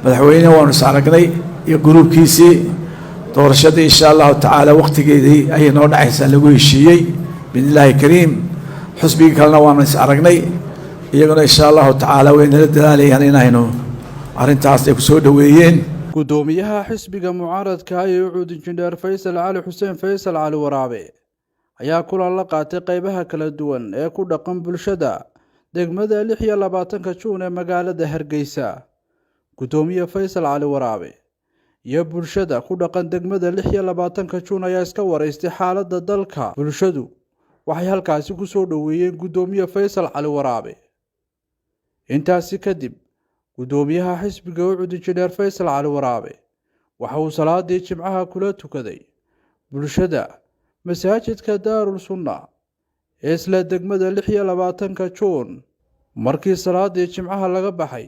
madaxweyne waanu saaragnay iyo gruubkiisii doorashada insha Allah taala waqtigeedii ay noo dhacaysan lagu heshiiyay billahi kariim xusbiga kalena waanu saaragnay iyaguna insha Allah taala way nala dadaalayaan inaynu arintaas ay ku soo dhaweeyeen gudoomiyaha xisbiga mucaaradka ee Ucud Injineer Faysal Cali Xuseen Faysal Cali Waraabe ayaa kulan la qaatay qaybaha kala duwan ee ku dhaqan bulshada degmada 26 Juun ee magaalada Hargeysa gudoomiye Faysal Cali Waraabe iyo bulshada ku dhaqan degmada 26 Juun ayaa iska wareystay xaaladda dalka bulshadu waxay halkaasi ku soo dhaweeyeen gudoomiye Faysal Cali Waraabe intaasi kadib gudoomiyaha xisbiga Ucud Injineer Faysal Cali Waraabe waxa uu salaadii jimcaha kula tukaday bulshada masaajidka Daarul Sunna ee isla degmada 26 Juun markii salaadii jimcaha laga baxay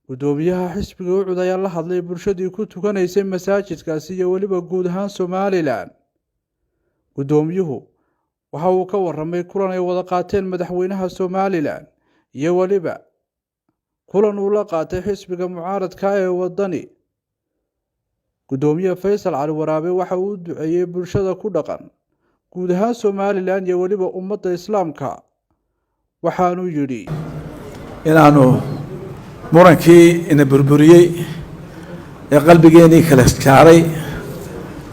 gudoomiyaha xisbiga Ucud ayaa la hadlay bulshadii ku tukanaysay masaajidkaasi iyo waliba guud ahaan Somaliland gudoomiyuhu waxa uu ka waramay kulan ay wada qaateen madaxweynaha Somaliland iyo waliba kulan uu la qaatay xisbiga mucaaradka ee wadani gudoomiye Faysal Cali Waraabe waxa uu duceeyay bulshada ku dhaqan guud ahaan Somaliland iyo waliba ummadda islaamka waxaanu yiri inaanu murankii ina burburiyay ee qalbigeeni kala saaray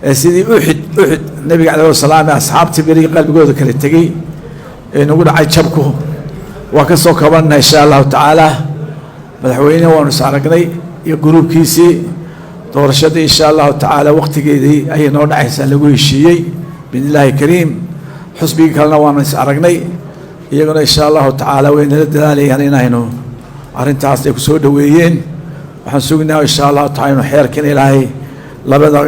ee sidii uxid nabiga calayhi salaam asxaabtii bari qalbigooda kala tagay ee nagu dhacay jabku waa ka soo kabanna insha Allah taala madaxweyne waanu saaragnay iyo gruubkiisii doorashada insha Allah taala waqtigeedii ay noo dhacaysan lagu heshiiyay billahi kariim xusbiga kalena waanu saaragnay iyaguna insha Allah taala way nala dadaalayaan inaynu arintaas ay ku soo dhaweeyeen waxaan sugnaa insha Allah taala xeerkan ilaahay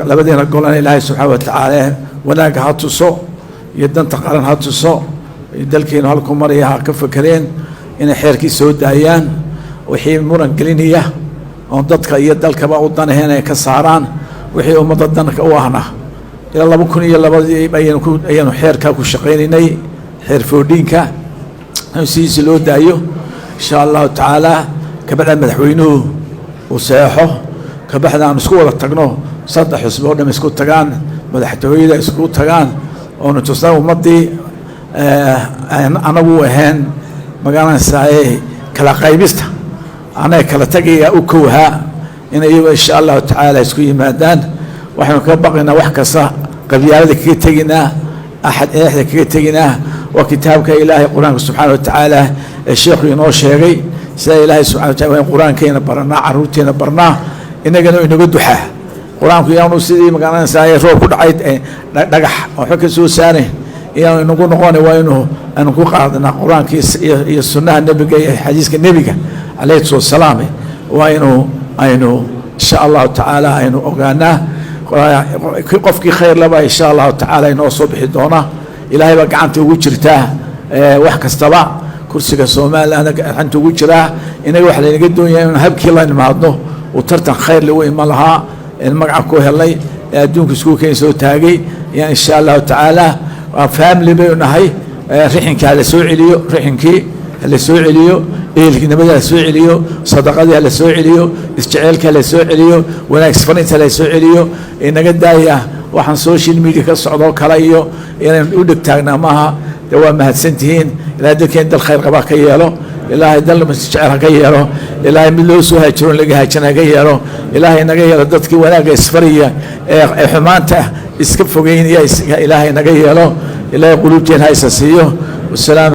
labadeena golan ilaahay subhanahu wa ta'ala wanaag ha tuso iyo danta qaran ha tuso dalkeena halku mariyaha ka fakareen inay xeerkii soo daayaan wixii muran gelinaya oo dadka iyo dalkaba u danaheen ay ka saaraan wixii ummadda danka u ahna ila 2002 ayaynu xeerka ku shaqeynay xeer foodinka si loo daayo insha Allah taala kabacda madaxweynuhu uu saxo kabacda aan isku wada tagno saddex xisbi oo dham isku tagaan madaxtooyada isku tagaan oo tusnaa ummadii anagu ahaan magaalada saay kala qaybista ana kala tagaya u kooha in ay insha Allah taala isku yimaadaan waxaan ka baqaynaa wax kasta qabyaalada kaga tagina ahad kaga tagina wa kitaabka ilaahay quraanka subhanahu wa ta'ala sheekhu inoo sheegay sida ilaahay subhanahu wa ta'ala quraankeena barana caruurteena barna inagana inagu duxaa quraanku yaanu sidii magaalada saay roob ku dhacay dhagax oo xog ka soo saaray iyaan inagu noqon waa inuu aan ku qaadana quraankiisa iyo sunnaha nabiga iyo xadiiska nabiga alayhi salaam waa inuu aynu insha Allah taala aynu ogaana qofkii khayr laba insha Allah taala inoo soo bixi doona ilaahay ba gacanta ugu jirtaa wax kastaba kursiga Soomaaliland gacanta ugu jira inaga wax la inaga doonayay in habkii la nimaadno oo tartan khayr lagu iman lahaa in magaca ku helay adduunka isku keen soo taagay ya insha Allah taala family bay nahay rixinka la soo celiyo rixinkii la soo celiyo eelkinimada la soo celiyo sadaqada la soo celiyo isjecelka la soo celiyo wanaag farinta la soo celiyo inaga daaya waxaan social media ka socdo kala iyo inaan u dhigtaagnaa maaha waa mahadsantihiin ilaahay dadkeen dal khayr qaba ka yeelo ilaahay dal masjecel ka yeelo ilaahay mid loo soo hajiro laga hajana ka yeelo ilaahay naga yeelo dadkii wanaaga isfariya ee xumaanta iska fogeynaya ilaahay naga yeelo ilaahay qulubteen haysa siiyo wasalaam